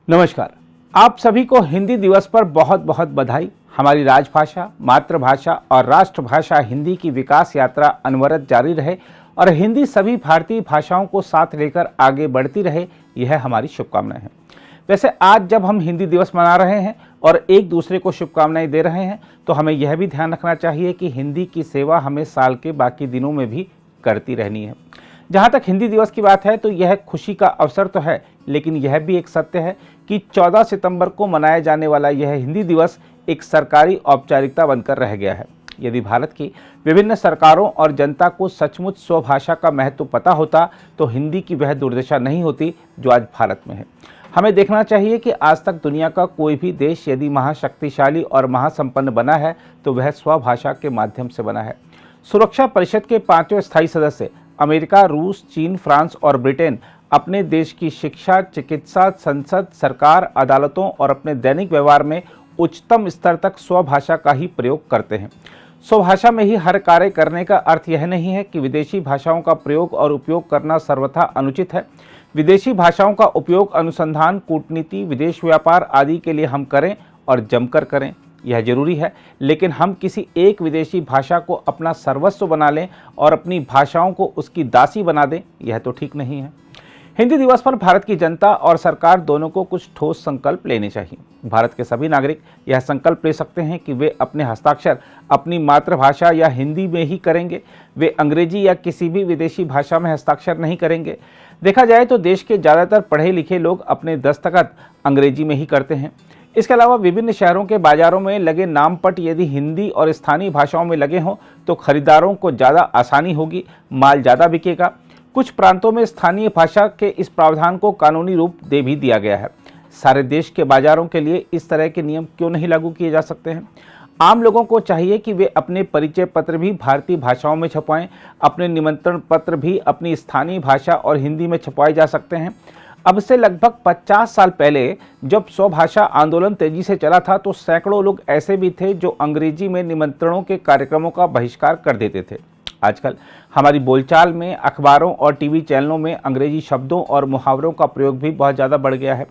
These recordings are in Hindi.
नमस्कार। आप सभी को हिंदी दिवस पर बहुत बहुत बधाई। हमारी राजभाषा, मातृभाषा और राष्ट्रभाषा हिंदी की विकास यात्रा अनवरत जारी रहे और हिंदी सभी भारतीय भाषाओं को साथ लेकर आगे बढ़ती रहे, यह हमारी शुभकामनाएं हैं। वैसे आज जब हम हिंदी दिवस मना रहे हैं और एक दूसरे को शुभकामनाएं दे रहे हैं, तो हमें यह भी ध्यान रखना चाहिए कि हिंदी की सेवा हमें साल के बाकी दिनों में भी करती रहनी है। जहाँ तक हिंदी दिवस की बात है तो यह खुशी का अवसर तो है, लेकिन यह भी एक सत्य है कि 14 सितंबर को मनाया जाने वाला यह हिंदी दिवस एक सरकारी औपचारिकता बनकर रह गया है। यदि भारत की विभिन्न सरकारों और जनता को सचमुच स्वभाषा का महत्व पता होता तो हिंदी की वह दुर्दशा नहीं होती जो आज भारत में है। हमें देखना चाहिए कि आज तक दुनिया का कोई भी देश यदि महाशक्तिशाली और महासंपन्न बना है तो वह स्वभाषा के माध्यम से बना है। सुरक्षा परिषद के 5वें स्थायी सदस्य अमेरिका, रूस, चीन, फ्रांस और ब्रिटेन अपने देश की शिक्षा, चिकित्सा, संसद, सरकार, अदालतों और अपने दैनिक व्यवहार में उच्चतम स्तर तक स्वभाषा का ही प्रयोग करते हैं। स्वभाषा में ही हर कार्य करने का अर्थ यह नहीं है कि विदेशी भाषाओं का प्रयोग और उपयोग करना सर्वथा अनुचित है। विदेशी भाषाओं का उपयोग अनुसंधान, कूटनीति, विदेश व्यापार आदि के लिए हम करें और जमकर करें, यह जरूरी है। लेकिन हम किसी एक विदेशी भाषा को अपना सर्वस्व बना लें और अपनी भाषाओं को उसकी दासी बना दें, यह तो ठीक नहीं है। हिंदी दिवस पर भारत की जनता और सरकार दोनों को कुछ ठोस संकल्प लेने चाहिए। भारत के सभी नागरिक यह संकल्प ले सकते हैं कि वे अपने हस्ताक्षर अपनी मातृभाषा या हिंदी में ही करेंगे। वे अंग्रेजी या किसी भी विदेशी भाषा में हस्ताक्षर नहीं करेंगे। देखा जाए तो देश के ज़्यादातर पढ़े लिखे लोग अपने दस्तखत अंग्रेजी में ही करते हैं। इसके अलावा विभिन्न शहरों के बाजारों में लगे नामपट यदि हिंदी और स्थानीय भाषाओं में लगे हों तो खरीदारों को ज़्यादा आसानी होगी, माल ज़्यादा बिकेगा। कुछ प्रांतों में स्थानीय भाषा के इस प्रावधान को कानूनी रूप दे भी दिया गया है। सारे देश के बाजारों के लिए इस तरह के नियम क्यों नहीं लागू किए जा सकते हैं? आम लोगों को चाहिए कि वे अपने परिचय पत्र भी भारतीय भाषाओं में छपवाएं। अपने निमंत्रण पत्र भी अपनी स्थानीय भाषा और हिंदी में छपवाए जा सकते हैं। अब से लगभग 50 साल पहले जब स्वभाषा आंदोलन तेजी से चला था तो सैकड़ों लोग ऐसे भी थे जो अंग्रेजी में निमंत्रणों के कार्यक्रमों का बहिष्कार कर देते थे। आजकल हमारी बोलचाल में, अखबारों और टीवी चैनलों में अंग्रेजी शब्दों और मुहावरों का प्रयोग भी बहुत ज़्यादा बढ़ गया है।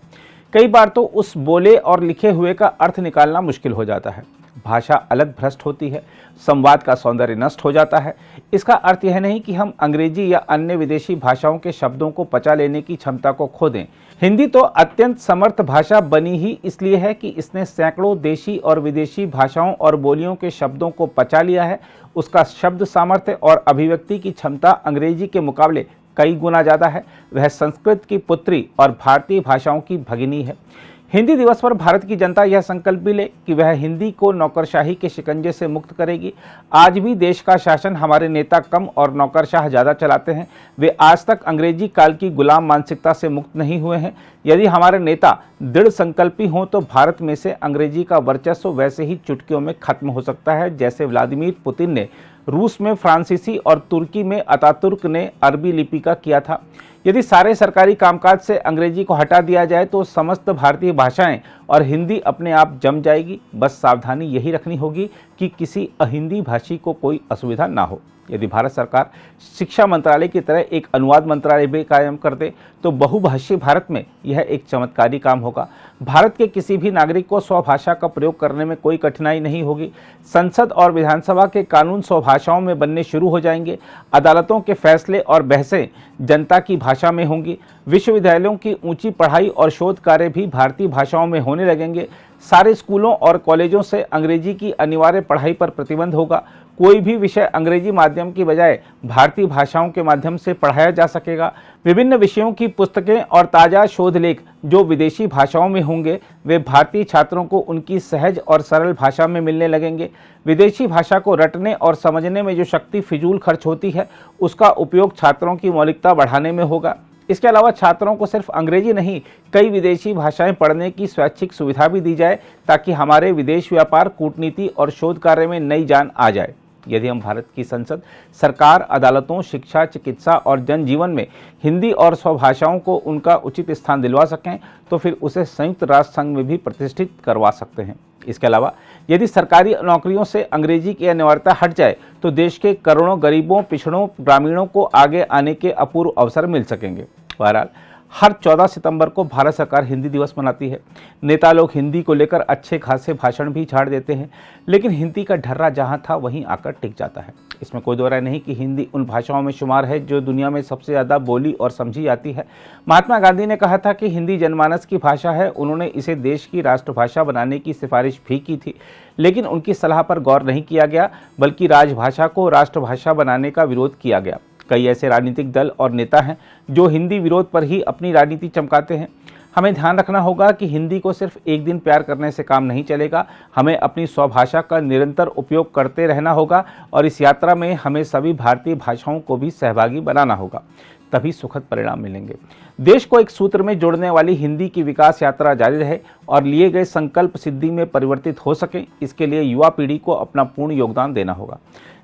कई बार तो उस बोले और लिखे हुए का अर्थ निकालना मुश्किल हो जाता है। भाषा अलग भ्रष्ट होती है, संवाद का सौंदर्य नष्ट हो जाता है। इसका अर्थ यह नहीं कि हम अंग्रेजी या अन्य विदेशी भाषाओं के शब्दों को पचा लेने की क्षमता को खो दें। हिंदी तो अत्यंत समर्थ भाषा बनी ही इसलिए है कि इसने सैकड़ों देशी और विदेशी भाषाओं और बोलियों के शब्दों को पचा लिया है। उसका शब्द सामर्थ्य और अभिव्यक्ति की क्षमता अंग्रेजी के मुकाबले कई गुना ज़्यादा है। वह संस्कृत की पुत्री और भारतीय भाषाओं की भगिनी है। हिंदी दिवस पर भारत की जनता यह संकल्प भी ले कि वह हिंदी को नौकरशाही के शिकंजे से मुक्त करेगी। आज भी देश का शासन हमारे नेता कम और नौकरशाह ज़्यादा चलाते हैं। वे आज तक अंग्रेजी काल की गुलाम मानसिकता से मुक्त नहीं हुए हैं। यदि हमारे नेता दृढ़ संकल्पी हों तो भारत में से अंग्रेजी का वर्चस्व वैसे ही चुटकियों में खत्म हो सकता है जैसे व्लादिमीर पुतिन ने रूस में फ्रांसीसी और तुर्की में अतातुर्क ने अरबी लिपि का किया था। यदि सारे सरकारी कामकाज से अंग्रेजी को हटा दिया जाए तो समस्त भारतीय भाषाएं और हिंदी अपने आप जम जाएगी। बस सावधानी यही रखनी होगी कि किसी अहिंदी भाषी को कोई असुविधा ना हो। यदि भारत सरकार शिक्षा मंत्रालय की तरह एक अनुवाद मंत्रालय भी कायम कर दे तो बहुभाषी भारत में यह एक चमत्कारी काम होगा। भारत के किसी भी नागरिक को स्वभाषा का प्रयोग करने में कोई कठिनाई नहीं होगी। संसद और विधानसभा के कानून स्वभाषाओं में बनने शुरू हो जाएंगे। अदालतों के फैसले और बहसें जनता की भाषा में होंगी। विश्वविद्यालयों की ऊंची पढ़ाई और शोध कार्य भी भारतीय भाषाओं में होने लगेंगे। सारे स्कूलों और कॉलेजों से अंग्रेजी की अनिवार्य पढ़ाई पर प्रतिबंध होगा। कोई भी विषय अंग्रेजी माध्यम की बजाय भारतीय भाषाओं के माध्यम से पढ़ाया जा सकेगा। विभिन्न विषयों की पुस्तकें और ताज़ा शोध लेख जो विदेशी भाषाओं में होंगे वे भारतीय छात्रों को उनकी सहज और सरल भाषा में मिलने लगेंगे। विदेशी भाषा को रटने और समझने में जो शक्ति फिजूल खर्च होती है उसका उपयोग छात्रों की मौलिकता बढ़ाने में होगा। इसके अलावा छात्रों को सिर्फ अंग्रेजी नहीं कई विदेशी भाषाएं पढ़ने की स्वैच्छिक सुविधा भी दी जाए ताकि हमारे विदेश व्यापार, कूटनीति और शोध कार्य में नई जान आ जाए। यदि हम भारत की संसद, सरकार, अदालतों, शिक्षा, चिकित्सा और जनजीवन में हिंदी और स्वभाषाओं को उनका उचित स्थान दिलवा सकें तो फिर उसे संयुक्त राष्ट्र संघ में भी प्रतिष्ठित करवा सकते हैं। इसके अलावा यदि सरकारी नौकरियों से अंग्रेजी की अनिवार्यता हट जाए तो देश के करोड़ों गरीबों, पिछड़ों, ग्रामीणों को आगे आने के अपूर्व अवसर मिल सकेंगे। बहरहाल हर 14 सितंबर को भारत सरकार हिंदी दिवस मनाती है। नेता लोग हिंदी को लेकर अच्छे खासे भाषण भी झाड़ देते हैं, लेकिन हिंदी का ढर्रा जहां था वहीं आकर टिक जाता है। इसमें कोई दो राय नहीं कि हिंदी उन भाषाओं में शुमार है जो दुनिया में सबसे ज़्यादा बोली और समझी जाती है। महात्मा गांधी ने कहा था कि हिंदी जनमानस की भाषा है। उन्होंने इसे देश की राष्ट्रभाषा बनाने की सिफारिश भी की थी, लेकिन उनकी सलाह पर गौर नहीं किया गया, बल्कि राजभाषा को राष्ट्रभाषा बनाने का विरोध किया गया। कई ऐसे राजनीतिक दल और नेता हैं जो हिंदी विरोध पर ही अपनी राजनीति चमकाते हैं। हमें ध्यान रखना होगा कि हिंदी को सिर्फ एक दिन प्यार करने से काम नहीं चलेगा। हमें अपनी स्वभाषा का निरंतर उपयोग करते रहना होगा और इस यात्रा में हमें सभी भारतीय भाषाओं को भी सहभागी बनाना होगा, तभी सुखद परिणाम मिलेंगे। देश को एक सूत्र में जोड़ने वाली हिंदी की विकास यात्रा जारी रहे और लिए गए संकल्प सिद्धि में परिवर्तित हो सके, इसके लिए युवा पीढ़ी को अपना पूर्ण योगदान देना होगा।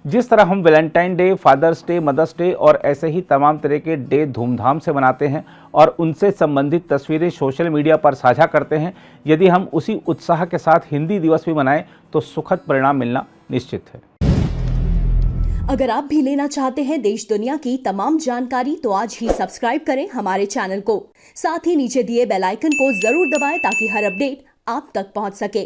जिस तरह हम Valentine day, father's day, mother's day और ऐसे ही तमाम तरह के डे धूमधाम से मनाते हैं और उनसे संबंधित तस्वीरें सोशल मीडिया पर साझा करते हैं, यदि हम उसी उत्साह के साथ हिंदी दिवस भी मनाएं तो सुखद परिणाम मिलना निश्चित है। अगर आप भी लेना चाहते हैं देश दुनिया की तमाम जानकारी तो आज ही सब्सक्राइब करें हमारे चैनल को। साथ ही नीचे दिए बेल आइकन को जरूर दबाएं ताकि हर अपडेट आप तक पहुंच सके।